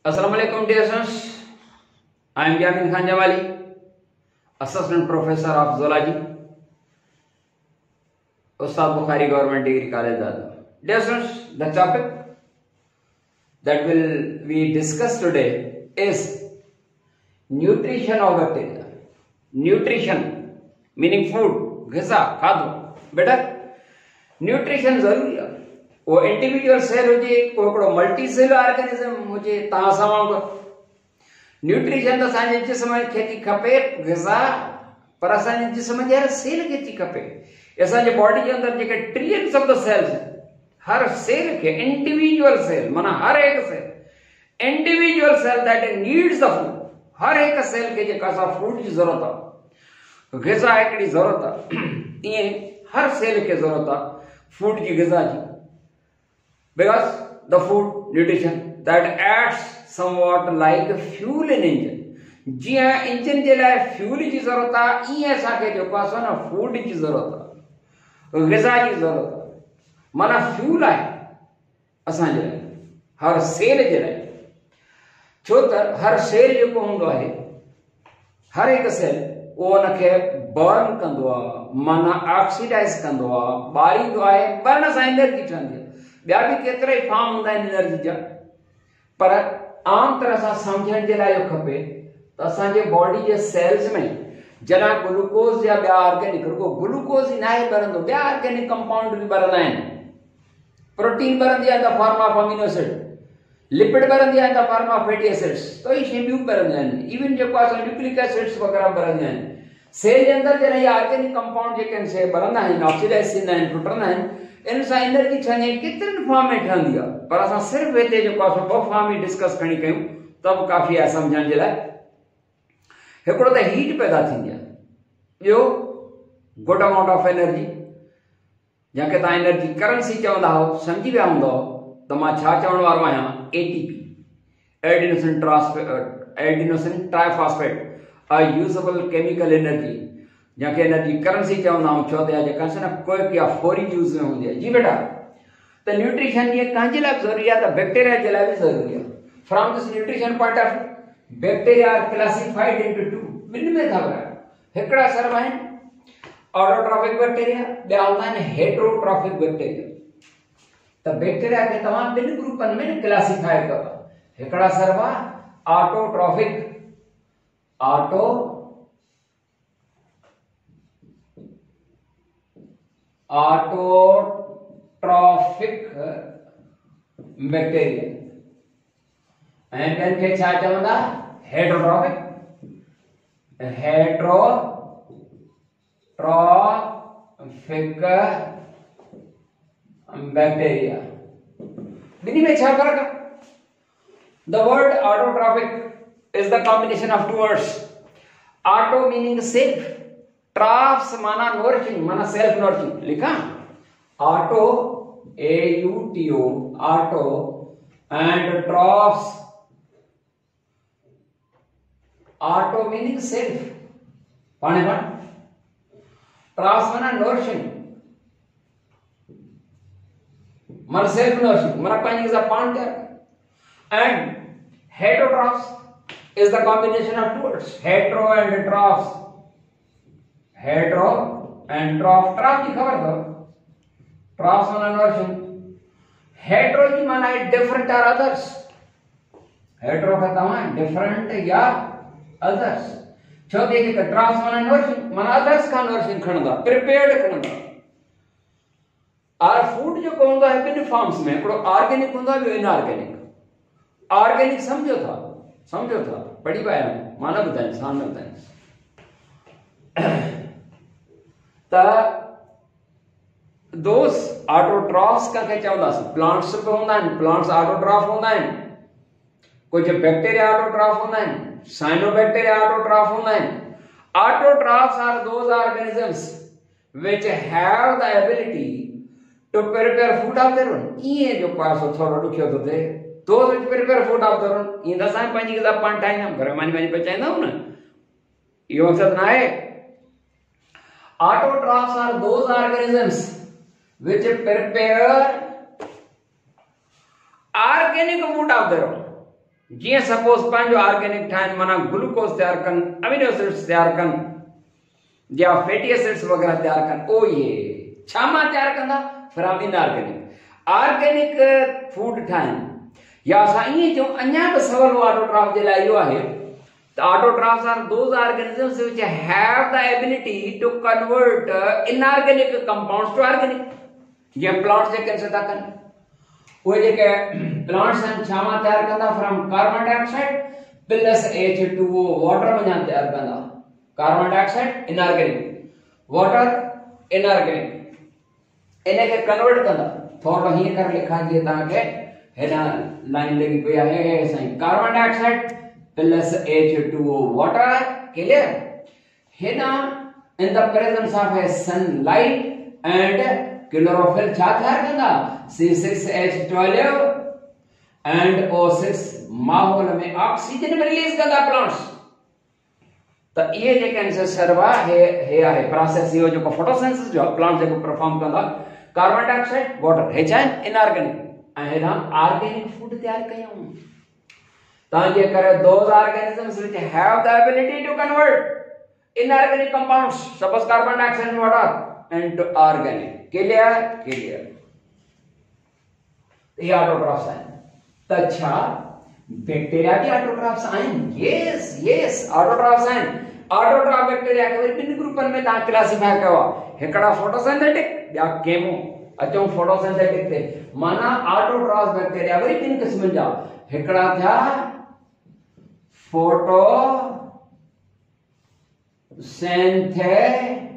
Assalamualaikum dear students, I am Yamin Khan Jamali, Assistant Professor of Zoology, Ustad Bukhari Government Degree College Dadar. Dear students, the topic that will we discuss today is nutrition of bacteria. Nutrition meaning food, ghisa, खादो. बेटा nutrition जरूरी है. वो individual cell हो जे कोकड़ो multi cell organism हो जे ता सामान को न्यूट्रिशन तो साजे जिस्म में खेती खपे ग़िज़ा पर असांजे जिस्म में यार सेल खेती खपे. असांजे बॉडी के अंदर जेके ट्रिलियंस ऑफ द सेल्स हर सेल के इंडिविजुअल सेल माना हर एक cell individual cell that needs the food. हर एक सेल के जेका सा फूड की जरूरत है, ग़िज़ा एकड़ी जरूरत है. ये हर सेल के जरूरत है फूड की ग़िज़ा जी. Because the food nutrition that acts somewhat like fuel in engine. जी हाँ इंजन जे लाइ फ्यूल जी जरूरत आहे ईअं असांखे जेको आहे न फूड जी जरूरत आहे, ग़िज़ा जी जरूरत आहे. माना फ्यूल आहे असांजे लाइ हर सेल जे लाइ. छो त हर सेल जेको हूंदो आहे हर हिकु सेल उहो उनखे बर्न कंदो आहे, माना ऑक्सीडाइज़ कंदो आहे, ॿारींदो आहे, बर्न सां एनर्जी ठहंदी आहे. ॿिया बि केतिरा ई फॉर्म हूंदा आहिनि एनर्जी जा, पर आम तरह सां सम्झण जे लाइ इहो खपे त असांजे बॉडी जे सेल्स में जॾहिं ग्लूकोज या ॿिया ऑर्गेनिक रुगो ग्लूकोज ई नाहे ॿरंदो, ॿिया ऑर्गेनिक कंपाउंड बि ॿरंदा आहिनि. प्रोटीन ॿरंदी आहे in the form of amino acid, lipid ॿरंदी आहे in the form of fatty acids, तो ही शयूं ॿियूं ॿरंदियूं आहिनि. इवन जेको आहे न्यूक्लिक एसिड्स वग़ैरह ॿरंदियूं आहिनि. सेल जे अंदर जॾहिं इहे ऑर्गेनिक कंपाउंड जेके आहिनि से ॿरंदा आहिनि, ऑक्सीडाइज़ थींदा आहिनि, टुटंदा आहिनि, इन सां एनर्जी ठहंदी आहे. केतिरनि फॉर्म में ठहंदी आहे, पर असां सिर्फ़ु हिते जेको आहे ॿ फॉर्म ई डिस्कस खणी कयूं त बि काफ़ी आहे सम्झण जे लाइ. हिकिड़ो त हीट पैदा थींदी आहे, ॿियो गुड अमाउंट ऑफ एनर्जी, जंहिंखे तव्हां एनर्जी करेंसी चवंदा हो, सम्झी विया हूंदव त मां छा चवण वारो आहियां. एटीपी एडिनोसिन ट्राइफॉस्फेट अ यूजेबल केमिकल एनर्जी, जंहिंखे एनर्जी करेंसी चवंदा आहियूं. छो त जेका न कोई या फौरी यूज़ में हूंदी आहे. जी बेटा त न्यूट्रिशन ये कंहिंजे लाइ ज़रूरी आहे त बैक्टीरिया जे लाइ बि ज़रूरी आहे. From this nutrition point of view bacteria are classified into two. ॿिनि में था विरहायो. हिकिड़ा सर्व आहिनि ऑटोट्रॉफिक बैक्टीरिया, ॿिया हूंदा आहिनि हेटरोट्रॉफिक बैक्टीरिया. त बैक्टीरिया खे तव्हां ॿिनि ग्रुपनि में क्लासिफाई कयो. हिकिड़ा सर्व आहे ऑटोट्रॉफिक बैक्टीरिया ऐं ॿियनि खे छा चवंदा हेटरोट्रॉफिक बैक्टीरिया. ॿिन्ही में छा फ़र्क़ु आहे? The word autotrophic is the combination of two words. Auto meaning self, troph माना nourishing माना self nourishing. लिखा auto AUTO auto and trophs. Auto meaning self, पाने पान. Trophs माना nourishing माना self nourishing माना पानी के साथ पान कर. And heterotrophs is the combination of two words, hetero and trophs. Hetero and troph. Troph की खबर दो. Trophs माना nourishing. Hetero की माना है different or others. Hetero का तमाम different या others. चौथे की trophs माना nourishing माना others का nourishing खणदा, prepared खणदा. और फूड जो कहूँगा है बिन फॉर्म्स में, कोई ऑर्गेनिक होगा भी इनऑर्गेनिक. ऑर्गेनिक समझो था बड़ी पाया में माना बताएं इंसान में बताएं. दोस ऑटोट्रॉफ्स का क्या चवंदा प्लांट्स पे होंदा आहिनि. प्लांट्स ऑटोट्रॉफ होंदा आहिनि. कुछ बैक्टीरिया ऑटोट्रॉफ होंदा आहिनि, साइनोबैक्टीरिया ऑटोट्रॉफ होंदा आहिनि. Autotrophs are those organisms which have the ability to prepare food of their own. ये जो पास थोड़ा दुखियो तो थे those which prepare food of their own. ये दसां पंजी के पान ठाइना घर मानी बचाइंदा हूं ना, यो मकसद ना है. Autotrophs are those organisms which prepare organic food of their own. जी सपोज पंहिंजो ऑर्गेनिक ठाहिनि माना ग्लूकोज तैयार कनि अमीनो एसिड्स तैयार कनि या फैटी एसिड्स वगैरह तैयार कनि ओ ये छा मां तैयार कंदा फ्रॉम इनऑर्गेनिक ऑर्गेनिक फूड ठाहिनि या असां ईअं चऊं अञा बि सवाल ऑटोट्रॉफ जे लाइ इहो आहे त autotrophs are those organisms which have the ability to convert inorganic compounds to organic ये प्लांट्स जेके था कनि वो जेके प्लांट्स आहिनि छा मां तैयार कंदा from carbon dioxide plus H2O water में तैयार कंदा carbon dioxide inorganic water inorganic इन्हें के कन्वर्ट कंदा थोड़ा हीअं करे लिखा जी तव्हांखे हेॾा लाइन लगी पई आहे साईं carbon dioxide plus H2O water clear हेॾा in the presence of a sunlight and chlorophyll छा तैयार कंदा C6H12 एंड O6 माहौल में ऑक्सीजन में रिलीज कंदा प्लांट्स त ये जेके आहिनि सर्वा हे आहे प्रोसेस इहो जेको फोटोसिंथेसिस जो प्लांट जेको परफॉर्म कंदा कार्बन डाइऑक्साइड वाटर हे छा इनऑर्गेनिक ऐं हेॾा ऑर्गेनिक फूड तैयार कयूं तव्हां जे करे those organisms which have the ability to convert inorganic compounds suppose carbon dioxide and water into organic clear ये ऑटोट्रॉफ्स हैं तच्छा बैक्टीरिया भी ऑटोट्रॉफ्स आहिनि यस ऑटोट्रॉफ्स आहिनि ऑटोट्रॉफ बैक्टीरिया के वरी ॿिनि ग्रुपनि में तव्हां क्लासिफाई कयो आहे हिकिड़ा फोटोसिंथेटिक ॿिया केमो अचूं फोटोसिंथेटिक ते माना ऑटोट्रॉफ बैक्टीरिया वरी ॿिनि क़िस्मनि जा हिकिड़ा थिया फोटो सिंथेटिक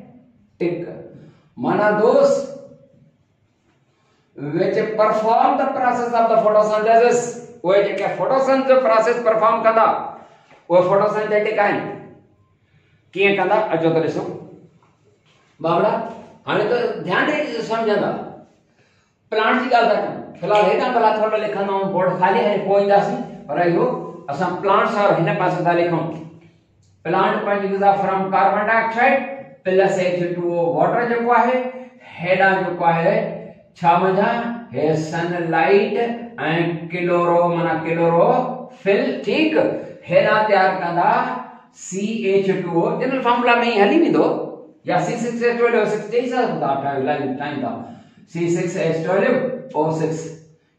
माना those which perform the process of the photosynthesis वो जेके फोटोसिंथेसिस जो प्रोसेस परफॉर्म कंदा वो फोटोसिंथेटिक आहिनि कीअं कंदा अचो त ॾिसो बाबड़ा हाणे त ध्यान ॾेई सम्झंदा प्लांट जी ॻाल्हि था कयूं फिलहाल हेॾा भला थोरो लिखंदा बोर्ड खाली है पोइ ईंदासीं पर इहो असां प्लांट्स और हिन पासे था लिखूं प्लांट पंहिंजी ग़िज़ा from carbon dioxide plus H2O water जेको आहे हेॾा जेको आहे छा मजा हे सनलाइट एंड क्लोरो माना क्लोरोफिल ठीक हेॾा तैयार कंदा CH2O जनरल फार्मूला में ही हली वेंदो या C6H12 O6 चई सघंदा ठाहियूं था C6H12 O6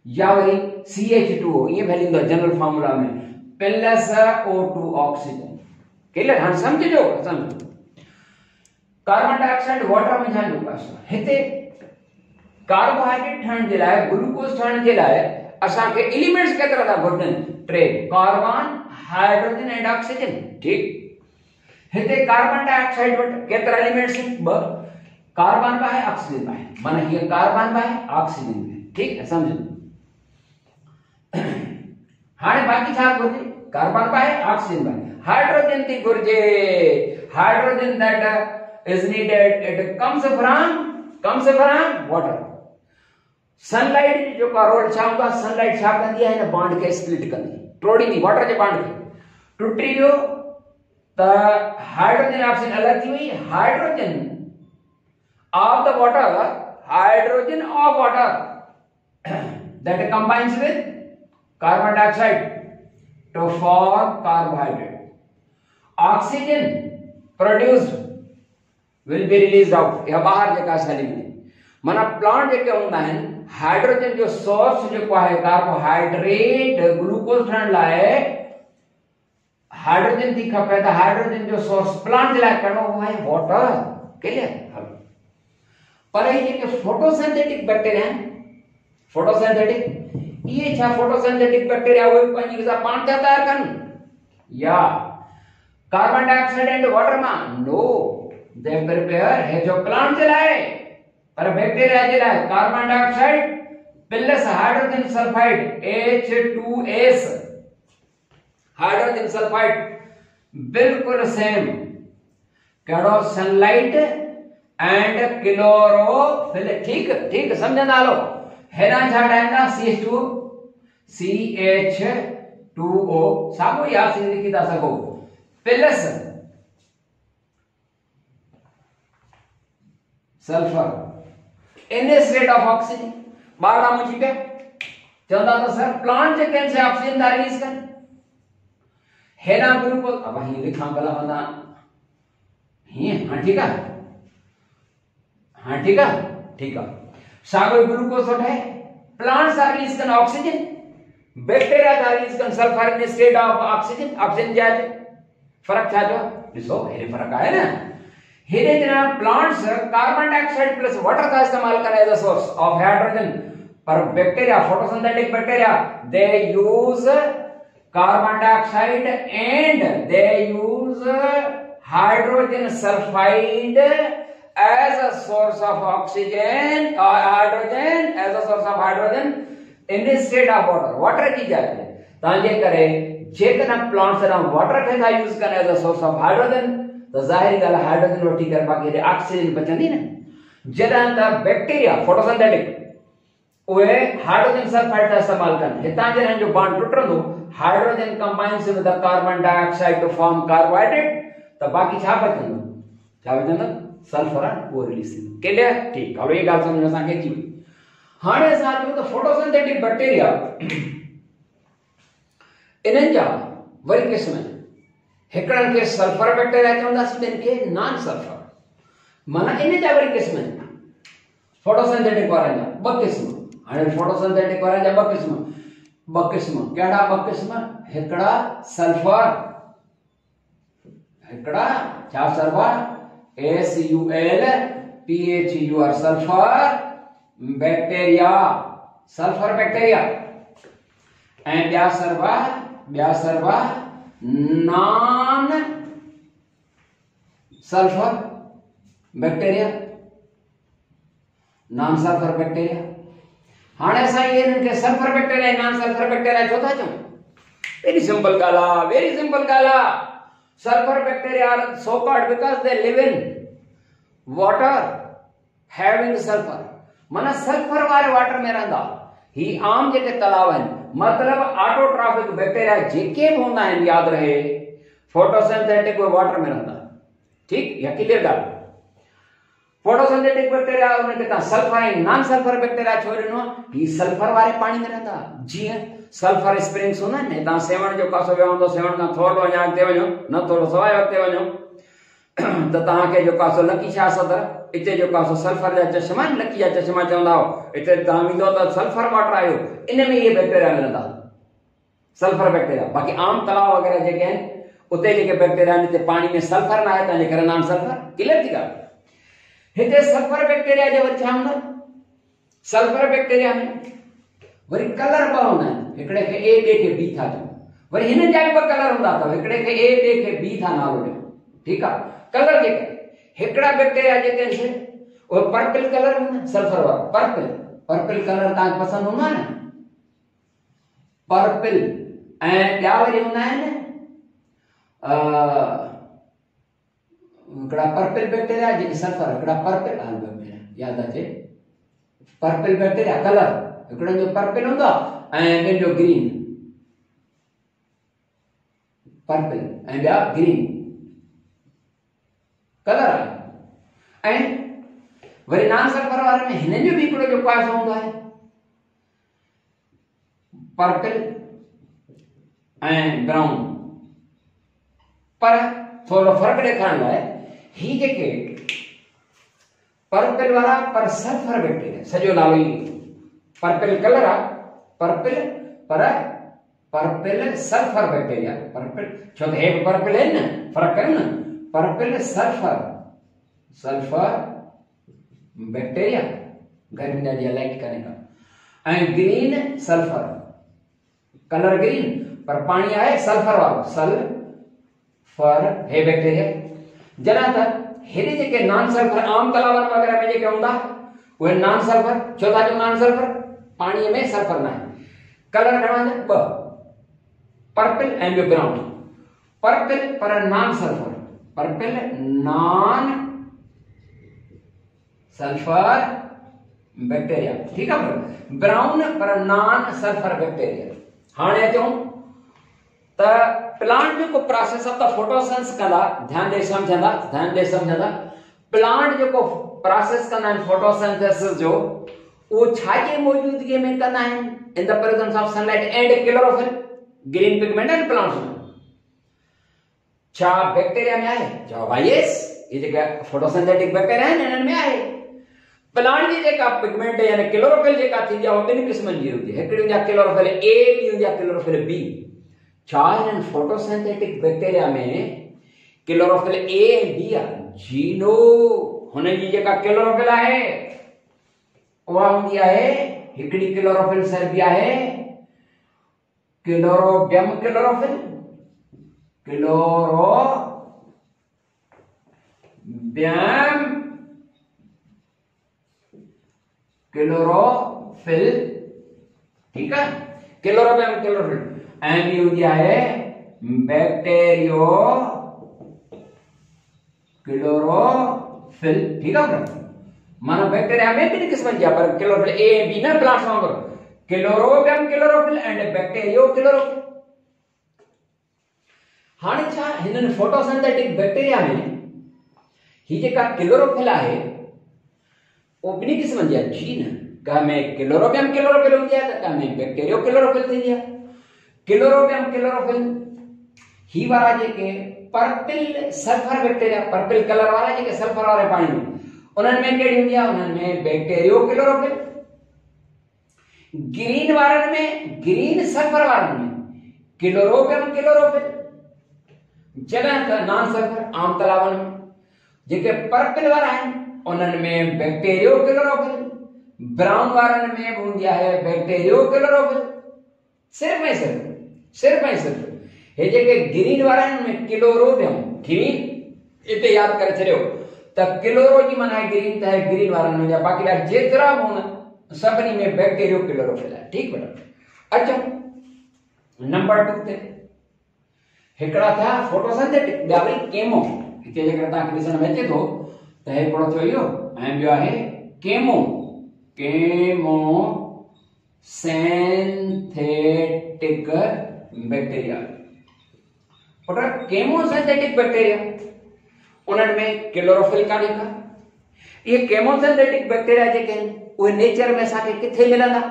या वरी CH2O ये हलींदो जनरल फार्मूला में प्लस O2 ऑक्सीजन क्लियर हाणे समझो समझो कार्बन डाइऑक्साइड वाटर में छा जो पास हिते कार्बोहाइड्रेट ठहण जे लाइ ग्लूकोज ठहण जे लाइ असां के एलिमेंट्स केतिरा था घुरजनि टे कार्बन हाइड्रोजन एंड ऑक्सीजन ठीक हिते कार्बन डाइऑक्साइड वटि केतिरा एलिमेंट्स आहिनि ॿ कार्बन बि आहे ऑक्सीजन बि आहे माना हीअ कार्बन बि आहे ऑक्सीजन बि आहे ठीक है समझो हाणे बाक़ी छा घुरजे कार्बन बि आहे ऑक्सीजन बि आहे हाइड्रोजन थी घुरजे hydrogen that is needed it comes from water sunlight जो का रोल छा हूंदा सनलाइट छा कंदी आहे न बॉन्ड के स्प्लिट कंदी तोड़ींदी वाटर जे बॉन्ड खे टुटी वियो त हाइड्रोजन ऑक्सीजन अलग थी वई hydrogen of the water hydrogen of water that combines with carbon dioxide to form carbohydrate oxygen produced will be released out या बाहर जेका साली माना प्लांट जेके हूंदा आहिनि हाइड्रोजन जो सोर्स जेको आहे कार्बोहाइड्रेट ग्लूकोज ठहण लाइ हाइड्रोजन थी खपे त हाइड्रोजन जो सोर्स प्लांट जे लाइ कहिड़ो आहे वाटर क्लियर पर ये जेके फोटोसिंथेटिक बैक्टीरिया आहिनि फोटोसिंथेटिक ये छा फोटोसिंथेटिक बैक्टीरिया वो पंहिंजी ग़िज़ा पाण था तैयार कनि या कार्बन डाइऑक्साइड एंड वाटर में नो they prepare है जो प्लांट जे लाइ पर बैक्टीरिया जे लाइ carbon dioxide plus hydrogen sulphide H2S hydrogen sulphide बिल्कुल सेम कहिड़ो सनलाइट एंड क्लोरोफिल ठीक ठीक समझंदा हलो हेॾां छा ठाहींदा CH2O साॻियो ई ऑक्सीजन लिखी था सघो plus sulphur in a state of oxygen बारडा मुझी पे चंदा तो सर प्लांट जे कैन से ऑक्सीजन दा रिलीज कर है ना ग्लूकोज अब ही लिखा गला वना ही हां ठीक है हाँ ठीक है सागो ग्लूकोज है प्लांट्स आर रिलीज कन ऑक्सीजन बैक्टीरिया आर रिलीज कन sulphur in state of oxygen oxygen जाए फर्क था जो ॾिसो हेरे फर्क आहे ना हेरे जना plants carbon dioxide plus water का इस्तेमाल करे as a source of hydrogen पर bacteria photosynthetic bacteria they use carbon dioxide and they use hydrogen sulphide as a source of oxygen or hydrogen as a source of hydrogen in the state of water की जाती है ताजे करे जेकना plants ना water के था use करने as a source of hydrogen तो जाहिर गल हाइड्रोजन रोटी कर बाकी ऑक्सीजन बचंदी ना जदा द बैक्टीरिया फोटोसिंथेटिक वे हाइड्रोजन सल्फाइड का इस्तेमाल करन हितां जे जो बॉन्ड टुटंदो hydrogen combines with the carbon dioxide to form carbohydrate तो बाकी छा बचंदो सल्फर वो रिलीज थींदो क्लियर ठीक अब ये गाल समझ असा के जी हाणे असा जो तो फोटोसिंथेटिक बैक्टीरिया इनन जा वरी किस्म हिकड़न के सल्फर बैक्टीरिया चवंदासीं ॿियनि के नॉन सल्फर माना इन जा वरी किस्म फोटोसिंथेटिक वारनि जा ॿ किस्म हाणे फोटोसिंथेटिक वारनि जा ॿ किस्म कहिड़ा ॿ किस्म हिकड़ा सल्फर हिकड़ा छा sulphur SUL PHUR sulphur bacteria and ब्या सर्वा नॉन सल्फर बैक्टीरिया हाणे असां इन्हनि खे sulphur bacteria non sulphur bacteria छो था चऊं वेरी सिंपल ॻाल्हि आहे sulfur bacteria are so called because they live in water having sulfur माना सल्फर वाले वाटर में रहंदा ही आम जेके तालाब हैं मतलब ऑटोट्रॉफिक बैक्टीरिया जेके भी होंदा हैं याद रहे फोटोसिंथेटिक वाटर में रहंदा ठीक या क्लियर ॻाल्हि फोटोसिंथेटिक बैक्टीरिया उनके ता सल्फर ऐं नॉन सल्फर बैक्टीरिया छो ॾिनो ही सल्फर वाले पानी में रहंदा जीअं सल्फर स्प्रिंग्स होना ने ता सेवण जो कासो वियो तो सेवण का थोरो वञा अॻिते वञो न थोरो सवाइ अॻिते वञो त तव्हांखे जो कासो लकी छा सदर इते जो कासो सल्फर जा चश्मा लकी जा चश्मा चवंदा हो इते तव्हां वेंदो त सल्फर वाटर आयो इन में ये बैक्टीरिया मिलंदा सल्फर बैक्टीरिया बाकी आम तलाव वगैरह जेके आहिनि उते जेके बैक्टीरिया आहिनि हिते पाणी में सल्फर न आहे तंहिंजे करे नॉन सल्फर क्लियर थी ॻाल्हि हिते सल्फर बैक्टीरिया जे वरी छा हूंदा सल्फर बैक्टीरिया में वरी कलर ॿ हूंदा आहिनि हिकड़े खे ए ॿिए खे बी था चऊं वरी हिन जा ॿ कलर हूंदा अथव हिकड़े खे ए ॿिए खे बी था नालो ॾियूं ठीकु आहे कलर जेके हिकड़ा बैक्टीरिया जेके आहिनि उहे पर्पल कलर हूंदा सल्फर वारो पर्पल कलर तव्हांखे पसंदि हूंदा न पर्पल ऐं ॿिया वरी हूंदा आहिनि हिकड़ा पर्पल बैक्टीरिया जेके सल्फर हिकड़ा पर्पल बैक्टीरिया याद अचे पर्पल बैक्टीरिया कलर हिकड़ो जो पर्पल हूंदो ऐं ॿियो जो ग्रीन पर्पल ऐं ॿिया ग्रीन कलर आहे ऐं वरी नॉन सल्फर वारे में हिननि जो बि हिकड़ो जो पासो हूंदो आहे पर्पल ऐं ब्राउन पर थोरो फर्क ॾेखारण लाइ ही जेके पर्पल वाला पर सल्फर बैक्टीरिया सॼो नालो ई पर्पल कलर आहे पर्पल पर पर्पल सल्फर बैक्टीरिया पर्पल छो त हे पर्पल है न फर्क करे न पर्पल सल्फर बैक्टीरिया गर्मी ॾाढी लाइट करने का ऐं ग्रीन सल्फर कलर ग्रीन पर पानी आहे सल्फर वालो सल्फर हे बैक्टीरिया जना त हेॾे जेके नॉन सल्फर आम तालाबनि वग़ैरह में जेके हूंदा उहे नॉन सल्फर छो था चऊं नॉन सल्फर पानी में सल्फर ना है कलर घणा ॿ पर्पल ऐं ॿियो ब्राउन पर्पल पर non sulphur purple non sulphur bacteria ठीक है ब्राउन पर नॉन सल्फर बैक्टीरिया हाणे अचूं त प्लांट जो प्रोसेस ऑफ द फोटोसिंथेसिस कंदा ध्यान ॾेई समझंदा प्लांट जो प्रोसेस कंदा आहिनि फोटोसिंथेसिस जो वो छाजे मौजूदगी में कंदा आहिनि इन the presence of sunlight and chlorophyll green pigment and plants में छा बैक्टीरिया में आहे? जवाब आहे यस। ये जेका फोटोसिंथेटिक बैक्टीरिया आहिनि इन्हनि में आहे। प्लांट जी जेका पिगमेंट यानी क्लोरोफिल जेका थींदी आहे उहो ॿिनि क़िस्मनि जी हूंदी आहे। हिकिड़ी हूंदी आहे क्लोरोफिल ए, ॿी हूंदी आहे क्लोरोफिल बी। छा हिननि फोटोसिंथेटिक बैक्टीरिया में क्लोरोफिल ए ऐं बी आहे? जी नो। हुननि जी जेका क्लोरोफिल आहे उहा हूंदी आहे हिकिड़ी क्लोरोफिल सेल बि आहे क्लोरोबियम क्लोरोफिल, क्लोरोफिल, ठीक है, क्लोरोबियम क्लोरोफिल। ऐं ॿी हूंदी आहे बैक्टीरियो क्लोरोफिल, ठीक है। माना बैक्टीरिया में ॿिनि क़िस्मनि जी आहे पर क्लोरोफिल ए ऐं बी न प्लांट्स वांगुरु Chlorobium chlorophyll and bacterio chlorophyll. हाणे छा हिननि फोटोसिंथेटिक बैक्टीरिया में ही जेका क्लोरोफिल आहे वो ॿिनि क़िस्मनि जी आहे जी न। का में क्लोरोबियम क्लोरोफिल हूंदी आहे त का में बैक्टीरियो क्लोरोफिल थींदी आहे। क्लोरोबियम क्लोरोफिल ही वारा जेके purple sulphur bacteria, purple colour वारा जेके सल्फर वारे पाणी में उन्हनि में कहिड़ी हूंदी आहे? उन्हनि में बैक्टीरियो क्लोरोफिल। ग्रीन वारनि में, ग्रीन सल्फर वारनि में क्लोरोबियम क्लोरोफिल। जॾहिं त नॉन सल्फर आम तालाबनि में जेके पर्पल वारा आहिनि उन्हनि में बैक्टीरियो क्लोरोफिल। ब्राउन वारनि में बि हूंदी आहे बैक्टीरियो क्लोरोफिल। सिर्फ़ ऐं सिर्फ़ हे जेके ग्रीन वारा आहिनि में क्लोरोबियम, ग्रीन इते यादि करे छॾियो त क्लोरो जी माना आहे ग्रीन, त ग्रीन वारनि में बाक़ी जेतिरा बि हुन सभिनी में बैक्टीरियो क्लोरोफिल आहे। ठीक बेटा, अचो नंबर 2 ते। हिकिड़ा थिया फोटोसिंथेटिक, ॿिया वरी केमो। हिते जेकर तव्हांखे ॾिसण में अचे थो त हिकिड़ो थियो इहो ऐं ॿियो आहे chemo, chemosynthetic bacteria. Put chemosynthetic bacteria उन्हनि में क्लोरोफिल कान्हे का। ये केमोसिंथेटिक बैक्टीरिया जेके आहिनि उहे नेचर में असांखे किथे मिलंदा?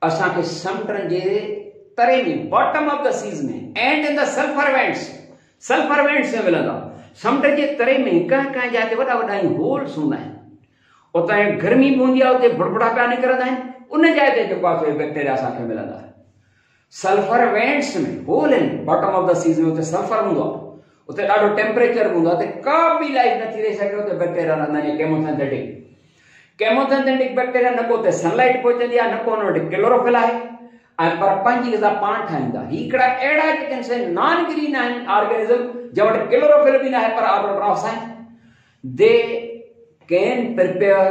असांखे समुंडनि जे तरे में, बॉटम ऑफ द सीज़ में and in the sulphur vents में मिलंदा। समुंड जे तरे में कंहिं कंहिं जाइ ते वॾा वॾा होल्स हूंदा आहिनि। उतां गर्मी बि हूंदी आहे, उते बुड़बुड़ा पिया निकिरंदा आहिनि। उन जाइ ते जेको आहे बैक्टीरिया असांखे मिलंदा। सल्फर वेंट्स में, होल आहिनि बॉटम ऑफ द सीज़ में, उते सल्फर हूंदो आहे, उते ॾाढो टेम्परेचर हूंदो आहे, उते का बि लाइफ नथी रही सघे। उते बैक्टीरिया रहंदा आहिनि केमोसिंथेटिक बैक्टीरिया। न को उते सनलाइट पहुचंदी आहे, न को हुन वटि क्लोरोफिल आहे, ऐं पर पंहिंजी ग़िज़ा पाण ठाहींदा। ही हिकिड़ा अहिड़ा जेके से नॉन ग्रीन आहिनि ऑर्गेनिज़म जंहिं वटि क्लोरोफिल बि न आहे पर ऑटोट्रॉफ्स आहिनि। They can prepare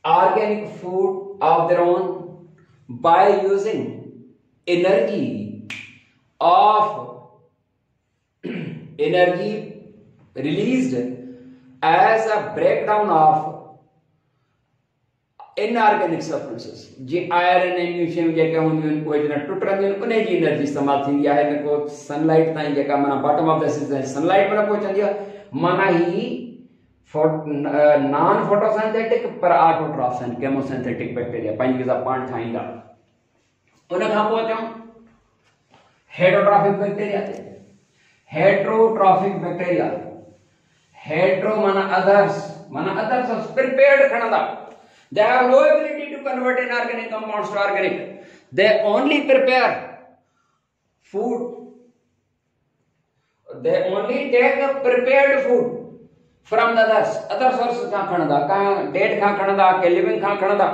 organic food of their own by using energy released as a breakdown of inorganic substances. जी आयरन ऐं ॿियूं शयूं जेके हूंदियूं आहिनि उहे जॾहिं टुटंदियूं आहिनि उन जी एनर्जी इस्तेमालु थींदी आहे। न को सनलाइट ताईं जेका माना bottom of the season sunlight में न पहुचंदी आहे। माना ही नॉन फोटोसिंथेटिक पर ऑटोट्रॉफ्स आहिनि केमोसिंथेटिक बैक्टीरिया, पंहिंजी ग़िज़ा पाण ठाहींदा। उन खां पोइ अचूं हेटरोट्रॉफिक बैक्टीरिया ते। हेटरोट्रॉफिक बैक्टीरिया, हेटरो माना अदर्स प्रिपेयर्ड खणंदा। They have no ability to convert inorganic compounds to organic. They only prepare food. They only take the prepared food from the other sources का खणंदा, का date का खणंदा, के living का खणंदा,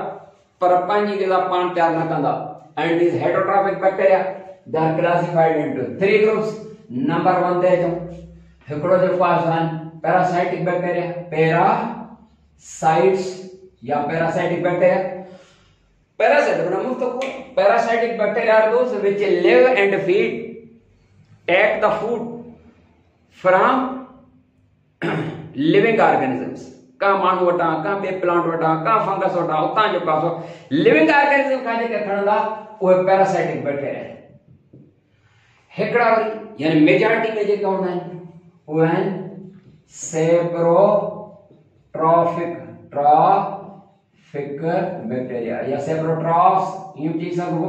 पर पंहिंजी ग़िज़ा पाण तयार न कंदा। And these heterotrophic bacteria, they are classified into 3 groups. Number 1 ते अचूं, हिकिड़ो जेको आहे पैरासाइटिक बैक्टीरिया, पैरासाइट्स या parasitic bacteria. Parasitic bacteria are those which live and feed, take the food from living organisms। का माण्हू वटां, का ॿिए प्लांट वटां, का फंगस वटां, उतां जेको आहे लिविंग ऑर्गेनिज्म खां जेके खणंदा उहे पैरासाइटिक बैक्टीरिया आहिनि। हिकिड़ा वरी यानी मेजॉरिटी में जेके हूंदा आहिनि उहे आहिनि सेप्रोट्रॉफिक बैक्टीरिया या सेप्रोट्रॉफ्स, यूं चई सघो।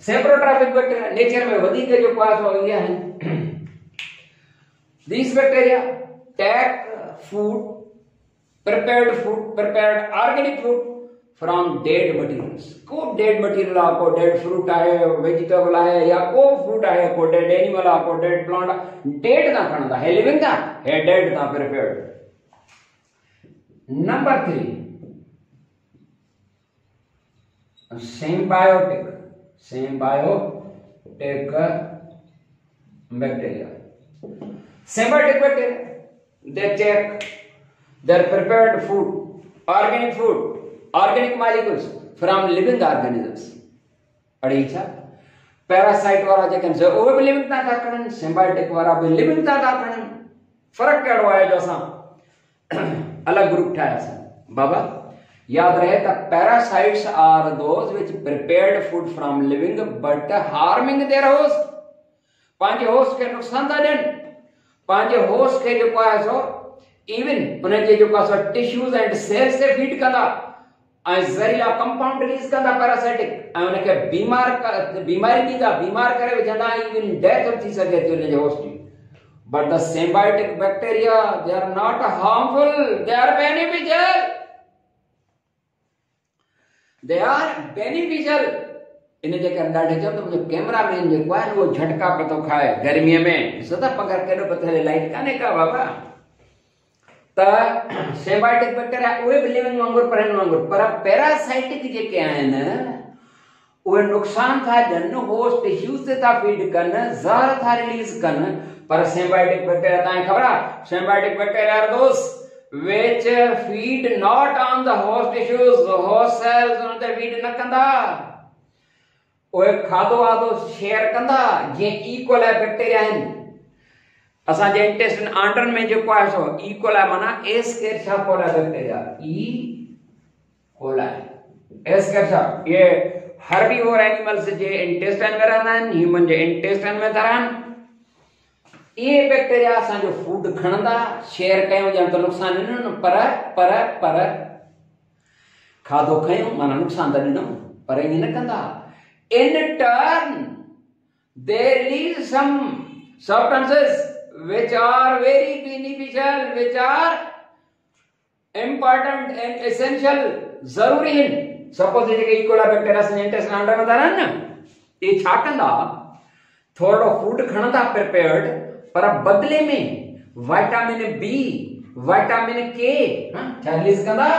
सेप्रोट्रॉफिक बैक्टीरिया नेचर में वधीक जेको आहे सो इहे आहिनि These bacteria take food, prepared organic food from dead materials. को dead material आ, को dead fruit है, vegetable है, या को food है, को dead animal आ, को dead plant, dead ना खाना है, living था, है dead था prepared. Number 3, symbiotic bacteria. Symbiotic bacteria, they take their prepared food, organic molecules from living organisms. अड़ीचा पैरासाइट वाला जेकन से वो भी लिविंग था करन, सिम्बायोटिक वाला भी लिविंग था करन. फर्क क्या हुआ है जो सा अलग ग्रुप ठाया सा बाबा याद रहे ता parasites are those which prepared food from living but harming their host. पांच होस्ट के नुकसान था देन पांच होस्ट के जो है सो इवन उन्हें जो सो टिश्यूज एंड सेल्स से फीड कंदा ऐं ज़हरीला कंपाउंड रिलीज कंदा पैरासाइटिक ऐं उनखे बीमारी ॾींदा, बीमार करे विझंदा, इवन डेथ थी सघे थी उनजे होस्ट जी. But the symbiotic bacteria they are not harmful, they are beneficial. They are beneficial. इन जे करे ॾाढे चयो त मुंहिंजो कैमरामैन जेको आहे उहो झटका पतो खाए गर्मीअ में. ॾिसो त पघर केॾो पथल लाइट कान्हे का बाबा. त सिम्बायोटिक बैक्टीरिया उहे बि लिविंग वांगुरु परनि वांगुरु, पर पैरासाइटिक जेके आहिनि उहे नुक़सान था ॾियनि, होस्ट टिश्यूज़ ते था फीड कनि, ज़हर था रिलीज कनि. पर सिम्बायोटिक बैक्टीरिया तव्हांखे ख़बर आहे symbiotic bacteria are those which feed not on the host tissues, host cells उन ते फीड न कंदा. उहे खाधो वाधो शेयर कंदा जीअं इकोलाई बैक्टीरिया आहिनि. असांजे इंटेस्टाइन आंतरन में जेको आहे सो इकोलाई माना एस्केरिया कोलाई बैक्टीरिया. कोलाई एस्केरिया ये हर्बीवोर एनिमल्स जे इंटेस्टाइन में रहंदा आहिनि, ह्यूमन जे इंटेस्टाइन में था रहनि. ये बैक्टीरिया असांजो फूड खणंदा, शेयर कयूं ॼण त नुक़सान ॾिनो, पर खाधो खयूं माना नुक़सान त ॾिनो, पर ईअं न कंदा. In turn, they release some substances which are very beneficial, which are important and essential, ज़रूरी आहिनि. सपोज जेके इकोला बैक्टीरिया असांजे इंटेस्टाइन अंडर में था रहनि न, ये छा कंदा, थोरो फूड खणंदा प्रिपेयर्ड, पर बदले में विटामिन बी, विटामिन के छा रिलीज कंदा,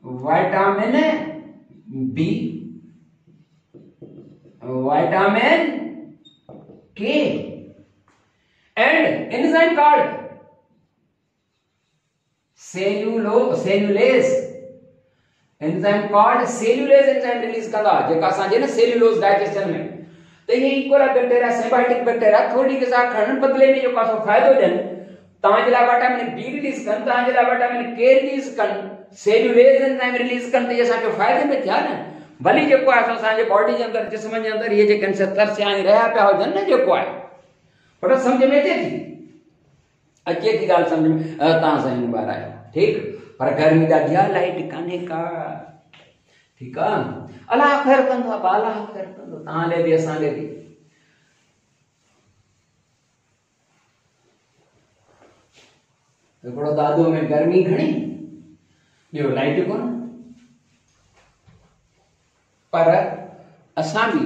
विटामिन बी, विटामिन के and enzyme called cellulase. Enzyme called cellulase enzyme release कंदा जेका असांजे न सेल्यूलोज डाइजेशन में. तो ये इकोला बैक्टीरिया सिम्बायोटिक बैक्टीरिया थोड़ी के साथ खणन बदले में जो कासो फायदो ॾियनि, तव्हांजे लाइ विटामिन बी रिलीज कनि, तव्हांजे लाइ विटामिन के रिलीज कनि, सेल्यूलेज एंजाइम रिलीज कनि, त ये असांखे फ़ाइदे में थिया न. भली जेको आहे असांजे बॉडी जे अंदरि जिस्म जे अंदरि इहे जेके तरसिया रहिया पिया हुजनि न जेको आहे, पर सम्झ में अचे थी ॻाल्हि सम्झ में. तव्हां साईं ॿार आहियो ठीकु, पर गर्मी ॾाढी आहे, लाइट कान्हे का. ठीकु आहे, अलाह ख़ैर कंदो आहे, अलाह ख़ैर कंदो तव्हां ले बि असां ले बि. हिकिड़ो दादो में गर्मी घणी, ॿियो लाइट कोन, पर असां बि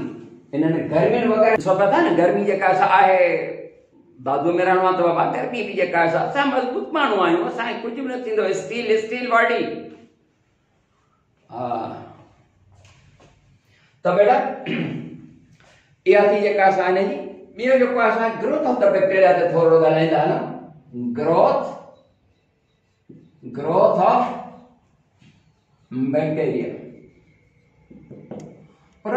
इन्हनि गर्मियुनि वग़ैरह ॾिसो पिया था न. गर्मी जेका आहे दादो में रहणो आहे त बाबा गर्मी बि जेका आहे असां मज़बूत माण्हू आहियूं, असांखे कुझु बि न थींदो. Steel body. हा त बेटा इहा थी जेका असां हिन जी. ॿियो जेको आहे असां ग्रोथ ऑफ द बैक्टीरिया ते थोरो ॻाल्हाईंदा हलूं. Growth of bacteria. पर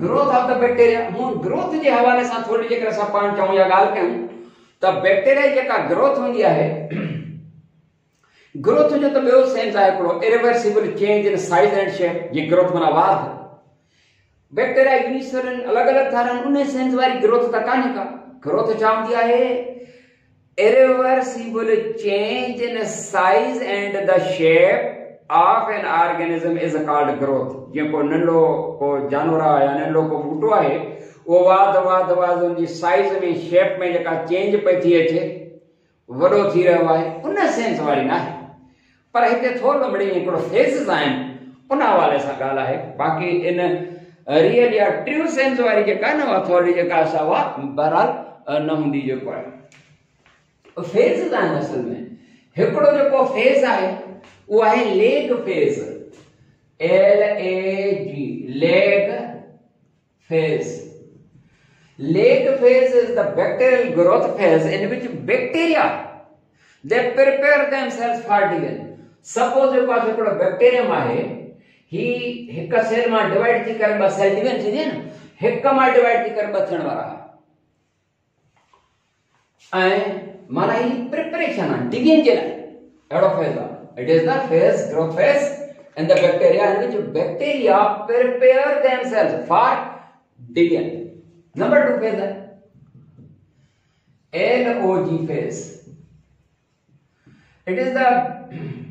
ग्रोथ ऑफ द बैक्टीरिया हूं ग्रोथ जे हवाले सां थोड़ी जेकर असां पाण चऊं या ॻाल्हि कयूं त बैक्टीरिया जेका ग्रोथ हूंदी आहे, ग्रोथ जो त ॿियो सेंस आहे हिकिड़ो irreversible change in size and shape. जी ग्रोथ माना वाध. बैक्टीरिया यूनिसेलुलर अलग-अलग था रहनि, उन सेंस वारी ग्रोथ त कान्हे का. ग्रोथ छा हूंदी आहे, irreversible change in size and the shape of an organism is called growth. जेको नंढो को जानवर आहे या नंढो को बूटो आहे वो वाद उनकी साइज में शेप में जेका चेंज पे थी अचे वडो थी रहो है उन सेंस वाली ना है पर हिते थोरो बड़ी हिकिड़ो फेसिस आहिनि उन हवाले सां ॻाल्हि आहे बाक़ी इन रियल या ट्रू सेंस वारी जेका न अथॉरिटी जेका असां उहा बहरहाल न हूंदी जेको आहे फेसिस आहिनि असल में हिकिड़ो जेको फेस आहे वो है lag phase LAG leg phase. Leg phase is the bacterial growth phase in which bacteria they prepare themselves for division. Suppose your पास एक bacterium आहे ही हिक सेल में डिवाइड थी कर ब सेल डिवीजन थी न हिक में डिवाइड थी कर ब थियण वारा ऐं माना ही प्रिपरेशन आहे डिवीजन जे लाइ एड़ो फेज आहे. It is the phase, growth phase in the bacteria in which bacteria prepare themselves for division. Number 2 phase है LOG phase. It is the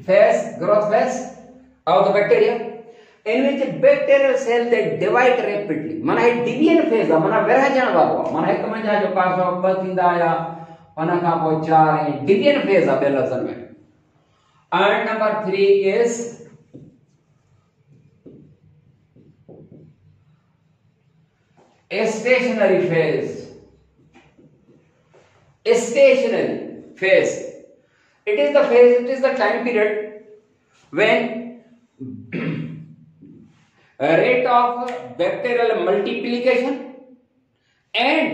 phase, growth phase of the bacteria in which bacterial cell they divide rapidly. माना ये division phase है, माना विभाजन वालो है. माना एक मंझा जो कासो ब थींदा या उन खां पोइ 4 division phase है ॿिए लफ़्ज़नि में. And number 3 is a stationary phase. A stationary phase. It is the phase, it is the time period when a rate of bacterial multiplication and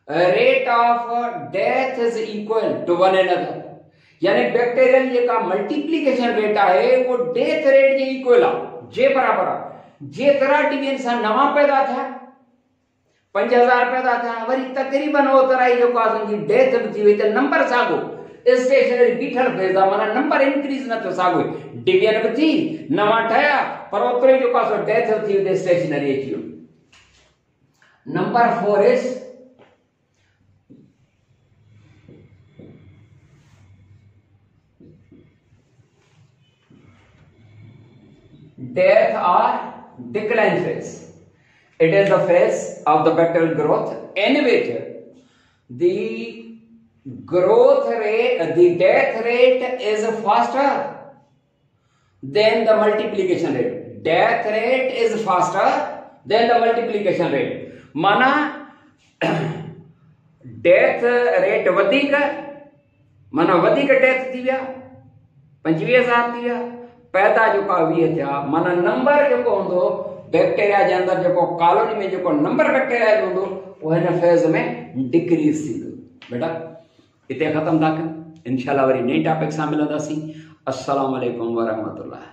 a rate of death is equal to one another. यानी bacterial जेका multiplication rate है वो death rate J equal आ जे बराबर आ जेतरा division सा नवा पैदा था 5000 पैदा था वरी तकरीबन ओतरा ही जो कास जी डेथ थी वई त नंबर सागो स्टेशनरी बीठल फेज आ माना नंबर इंक्रीज न तो सागो डिवीजन थी नवा ठया पर ओतरे जो कास डेथ थी वे स्टेशनरी अची. Number 4 is death or decline phase. It is the phase of the bacterial growth in which the growth rate, the death rate is faster than the multiplication rate. Death rate is faster than the multiplication rate. माना death rate वधिक माना वधिक death थी विया 25,000 थी विया पैदा जो का 20 थिया माना नंबर जो होंदो बैक्टीरिया जे अंदर जो कॉलोनी में जो नंबर बैक्टीरिया जो होंदो वो हिन फेज में डिक्रीज थींदो. बेटा इते खत्म था कयूं इंशाल्लाह वरी नई टॉपिक सां मिलंदासीं. अस्सलाम वालेकुम व रहमतुल्लाह.